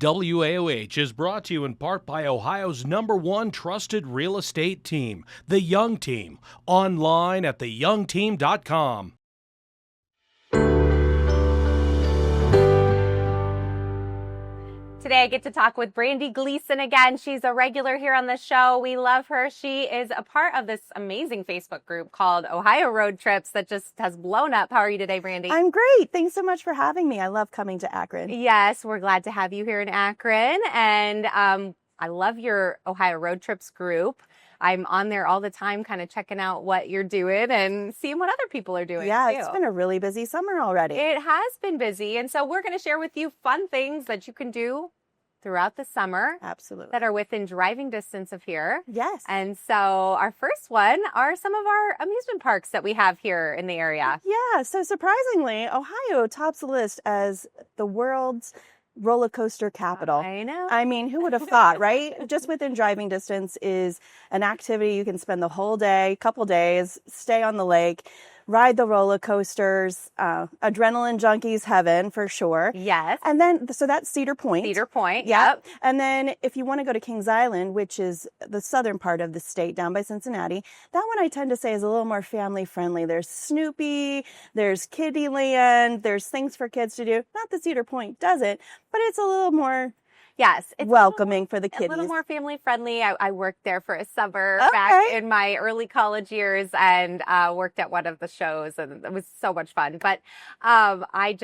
WAOH is brought to you in part by Ohio's #1 trusted real estate team, The Young Team. Online at theyoungteam.com. Today I get to talk with Brandy Gleason again. She's a regular here on the show. We love her. She is a part of this amazing Facebook group called Ohio Road Trips that just has blown up. How are you today, Brandy? I'm great. Thanks so much for having me. I love coming to Akron. Yes, we're glad to have you here in Akron. And I love your Ohio Road Trips group. I'm on there all the time kind of checking out what you're doing and seeing what other people are doing, Yeah, too. It's been a really busy summer already. It has been busy. And so we're going to share with you fun things that you can do throughout the summer. Absolutely. That are within driving distance of here. Yes. And so our first one are some of our amusement parks that we have here in the area. Yeah, so surprisingly, Ohio tops the list as the world's roller coaster capital. I know. I mean, who would have thought, right? Just within driving distance is an activity you can spend the whole day, couple days, stay on the lake, ride the roller coasters, adrenaline junkies heaven for sure. Yes. And then, so that's Cedar Point. Cedar Point, Yep. And then if you want to go to Kings Island, which is the southern part of the state down by Cincinnati, that one I tend to say is a little more family friendly. There's Snoopy, there's Kiddie Land, there's things for kids to do. Not that Cedar Point doesn't, but it's a little more it's welcoming for the kiddies. A little more family friendly. I worked there for a summer back in my early college years and worked at one of the shows, and it was so much fun. But I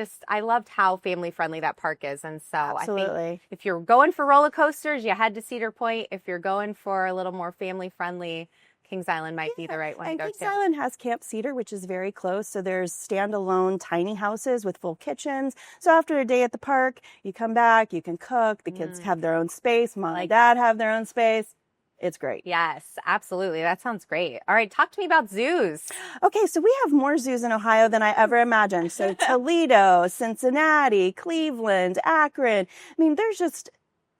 loved how family friendly that park is. And so Absolutely. I think if you're going for roller coasters, you head to Cedar Point. If you're going for a little more family friendly, Kings Island might be the right one to go Kings to. Island has Camp Cedar, which is very close. So there's standalone tiny houses with full kitchens. So after a day at the park, you come back, you can cook. The kids have their own space. Mom and dad have their own space. It's great. Yes, absolutely. That sounds great. All right, talk to me about zoos. Okay, so we have more zoos in Ohio than I ever imagined. So Toledo, Cincinnati, Cleveland, Akron. I mean, there's just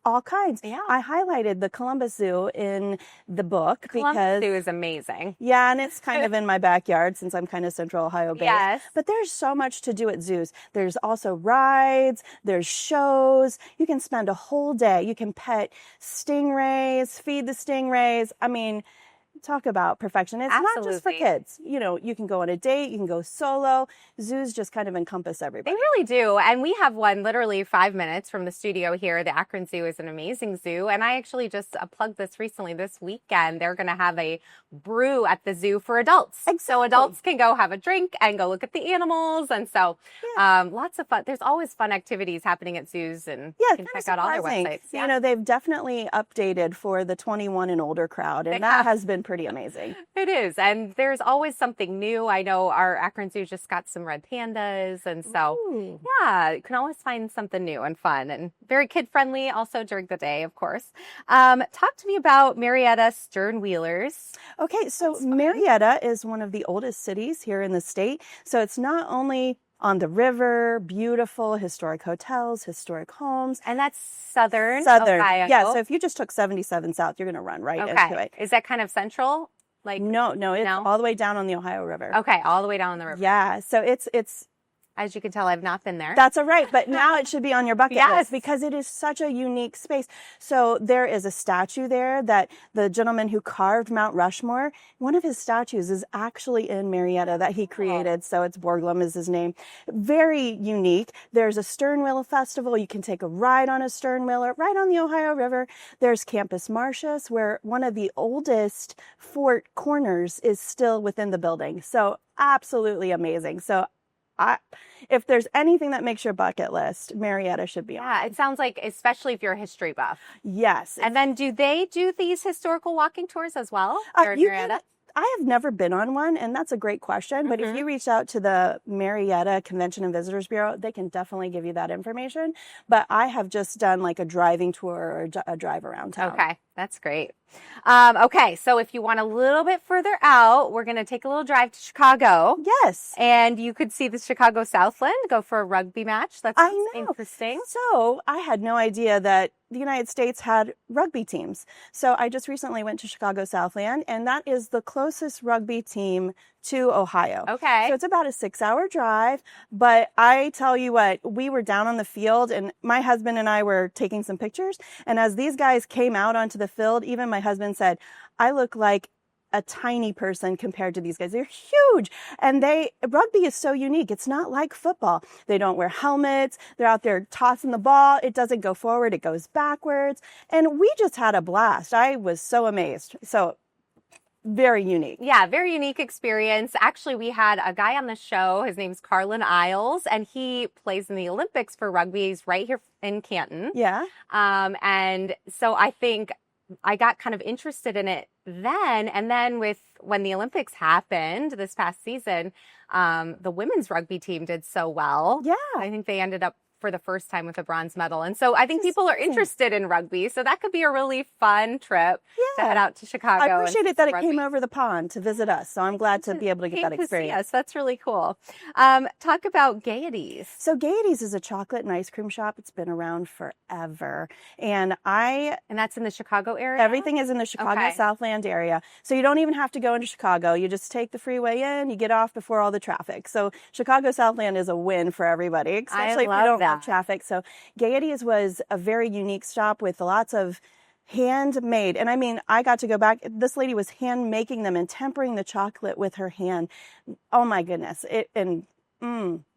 all kinds. Yeah. I highlighted the Columbus Zoo in the book Columbus Zoo is amazing. Yeah, and it's kind of in my backyard since I'm kind of Central Ohio based. Yes. But there's so much to do at zoos. There's also rides, there's shows. You can spend a whole day. You can pet stingrays, feed the stingrays. I mean, talk about perfection. It's not just for kids. You know, you can go on a date, you can go solo. Zoos just kind of encompass everybody. They really do. And we have one literally 5 minutes from the studio here. The Akron Zoo is an amazing zoo. And I actually just plugged this recently this weekend. They're going to have a brew at the zoo for adults. Exactly. So adults can go have a drink and go look at the animals. And so lots of fun. There's always fun activities happening at zoos. And you can check out all their websites. Yeah. You know, they've definitely updated for the 21 and older crowd. And that has been pretty amazing. It is. And there's always something new. I know our Akron Zoo just got some red pandas. And so, you can always find something new and fun and very kid friendly also during the day, of course. Talk to me about Marietta Sternwheelers. Okay, so Marietta is one of the oldest cities here in the state. So it's not only on the river, beautiful historic hotels, historic homes. And that's Southern Ohio. Yeah, so if you just took 77 South, you're going to run right into it. Is that kind of central? Like No, it's all the way down on the Ohio River. Okay, all the way down on the river. Yeah, so it's as you can tell, I've not been there. That's all right, but now it should be on your bucket list because it is such a unique space. So there is a statue there that the gentleman who carved Mount Rushmore, one of his statues is actually in Marietta that he created. So it's Borglum is his name. Very unique. There's a sternwheel festival. You can take a ride on a sternwheeler right on the Ohio River. There's Campus Martius, where one of the oldest fort corners is still within the building. So absolutely amazing. So if there's anything that makes your bucket list, Marietta should be on. Yeah, it sounds like, especially if you're a history buff. Yes. And then do they do these historical walking tours as well? I have never been on one, and that's a great question. But if you reach out to the Marietta Convention and Visitors Bureau, they can definitely give you that information. But I have just done like a driving tour or a drive around town. Okay, that's great. Okay, so if you want a little bit further out, we're going to take a little drive to Chicago. Yes. And you could see the Chicago Southland, go for a rugby match. That's interesting. So I had no idea that the United States had rugby teams. So I just recently went to Chicago Southland, and that is the closest rugby team to Ohio. Okay. So it's about a 6-hour drive. But I tell you what, we were down on the field and my husband and I were taking some pictures. And as these guys came out onto the field, even my husband said, I look like a tiny person compared to these guys. They're huge. And rugby is so unique. It's not like football. They don't wear helmets. They're out there tossing the ball. It doesn't go forward. It goes backwards. And we just had a blast. I was so amazed. So very unique. Yeah, very unique experience. Actually, we had a guy on the show. His name's Carlin Isles, and he plays in the Olympics for rugby. He's right here in Canton. Yeah. And so I think I got kind of interested in it then. And then when the Olympics happened this past season, the women's rugby team did so well. Yeah. I think they ended up for the first time with a bronze medal. And so I think people are interested in rugby. So that could be a really fun trip to head out to Chicago. I appreciate it that it came over the pond to visit us. So I'm glad to be able to get that experience. Yes, that's really cool. Talk about Gaieties. So Gaieties is a chocolate and ice cream shop. It's been around forever. And that's in the Chicago area? Everything is in the Chicago Southland area. So you don't even have to go into Chicago. You just take the freeway in, you get off before all the traffic. So Chicago Southland is a win for everybody, especially if you don't have traffic. So Gaieties was a very unique shop with lots of handmade. And I mean, I got to go back. This lady was hand making them and tempering the chocolate with her hand. Oh my goodness.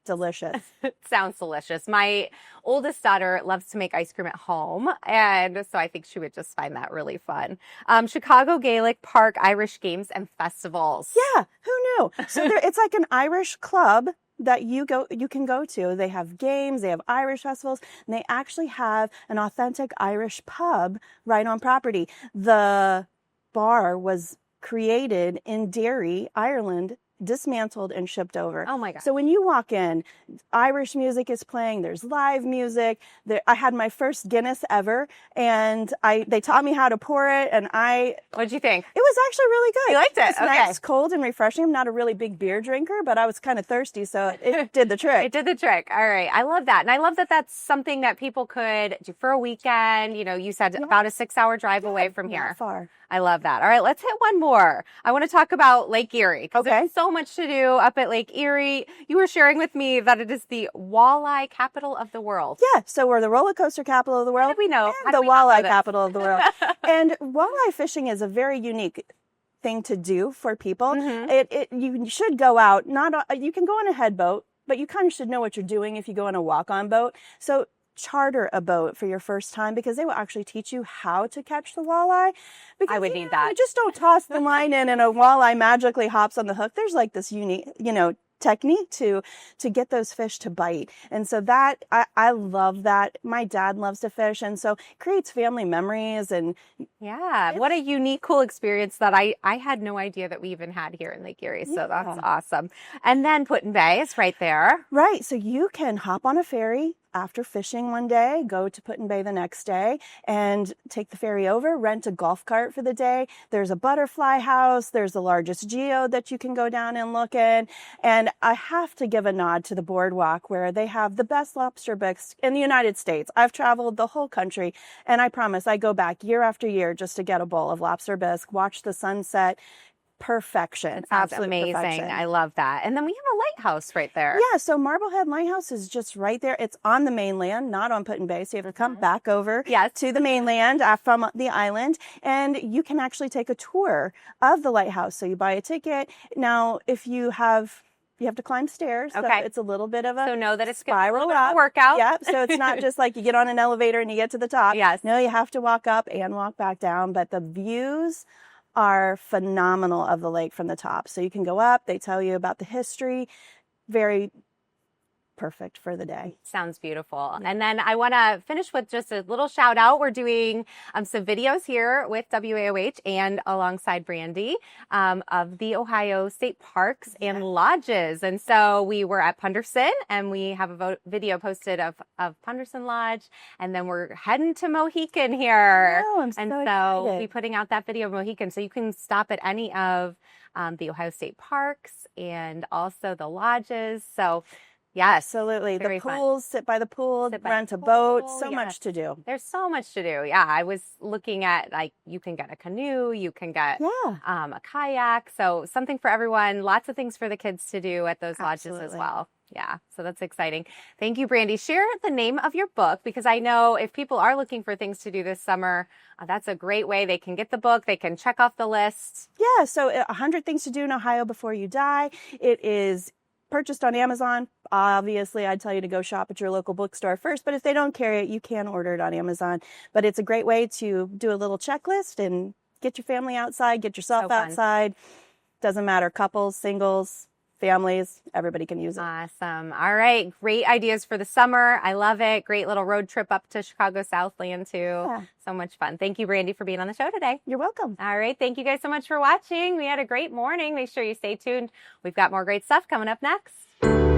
Delicious. It sounds delicious. My oldest daughter loves to make ice cream at home. And so I think she would just find that really fun. Chicago Gaelic Park Irish Games and Festivals. Yeah. Who knew? So it's like an Irish club that you can go to. They have games, they have Irish festivals, and they actually have an authentic Irish pub right on property. The bar was created in Derry, Ireland, dismantled and shipped over. Oh my God. So when you walk in, Irish music is playing, there's live music. I had my first Guinness ever, and they taught me how to pour it, and What'd you think? It was actually really good. You liked it? It's nice, cold and refreshing. I'm not a really big beer drinker, but I was kind of thirsty, so it did the trick. It did the trick. All right. I love that. And I love that that's something that people could do for a weekend. You know, you said about a 6-hour drive away from here. Not far. I love that. All right, let's hit one more. I want to talk about Lake Erie. Okay. There's so much to do up at Lake Erie. You were sharing with me that it is the walleye capital of the world. Yeah, so we're the roller coaster capital of the world. How do we know? And the walleye capital of the world. And walleye fishing is a very unique thing to do for people. Mm-hmm. You should go out. You can go on a head boat, but you kind of should know what you're doing if you go on a walk-on boat. So charter a boat for your first time because they will actually teach you how to catch the walleye. Because, I would need that. You just don't toss the line in and a walleye magically hops on the hook. There's like this unique, technique to get those fish to bite. And so that, I love that. My dad loves to fish. And so it creates family memories. And yeah, what a unique, cool experience that I had no idea that we even had here in Lake Erie. So that's awesome. And then Put-in-Bay is right there. Right. So you can hop on a ferry after fishing one day, go to Put-in-Bay the next day and take the ferry over, rent a golf cart for the day. There's a butterfly house. There's the largest geode that you can go down and look in. And I have to give a nod to the boardwalk where they have the best lobster bisque in the United States. I've traveled the whole country and I promise I go back year after year just to get a bowl of lobster bisque, watch the sunset. Perfection. Absolutely amazing. Perfection. I love that. And then we have a lighthouse right there. Yeah, so Marblehead Lighthouse is just right there. It's on the mainland, not on Put-in-Bay. So you have to come back over to the mainland from the island. And you can actually take a tour of the lighthouse. So you buy a ticket. Now, if you have to climb stairs. So it's a little bit of a know that it's spiral up workout. Yep. So it's not just like you get on an elevator and you get to the top. Yes. No, you have to walk up and walk back down. But the views are phenomenal of the lake from the top. So you can go up. They tell you about the history. Very perfect for the day. Sounds beautiful. And then I want to finish with just a little shout out. We're doing some videos here with WAOH and alongside Brandy of the Ohio State Parks and Lodges. And so we were at Punderson and we have a video posted of Punderson Lodge. And then we're heading to Mohican here. Oh, I'm so excited. We'll be putting out that video of Mohican. So you can stop at any of the Ohio State Parks and also the lodges. So Yes. Absolutely. Very The fun. pools, sit by the pool, Sit by rent the a boat, pool, so yes. much to do. There's so much to do. Yeah, I was looking at like you can get a canoe, you can get Yeah. a kayak. So something for everyone. Lots of things for the kids to do at those lodges as Absolutely. well. Yeah, so that's exciting. Thank you, Brandy. Share the name of your book because I know if people are looking for things to do this summer, that's a great way. They can get the book. They can check off the list. Yeah, so 100 Things to Do in Ohio Before You Die. It is purchased on Amazon. Obviously, I'd tell you to go shop at your local bookstore first, but if they don't carry it, you can order it on Amazon. But it's a great way to do a little checklist and get your family outside, get yourself So fun. outside. Doesn't matter, couples, singles, families, everybody can use it. Awesome. All right. Great ideas for the summer. I love it. Great little road trip up to Chicago Southland, too. Yeah. So much fun. Thank you, Brandy, for being on the show today. You're welcome. All right. Thank you guys so much for watching. We had a great morning. Make sure you stay tuned. We've got more great stuff coming up next.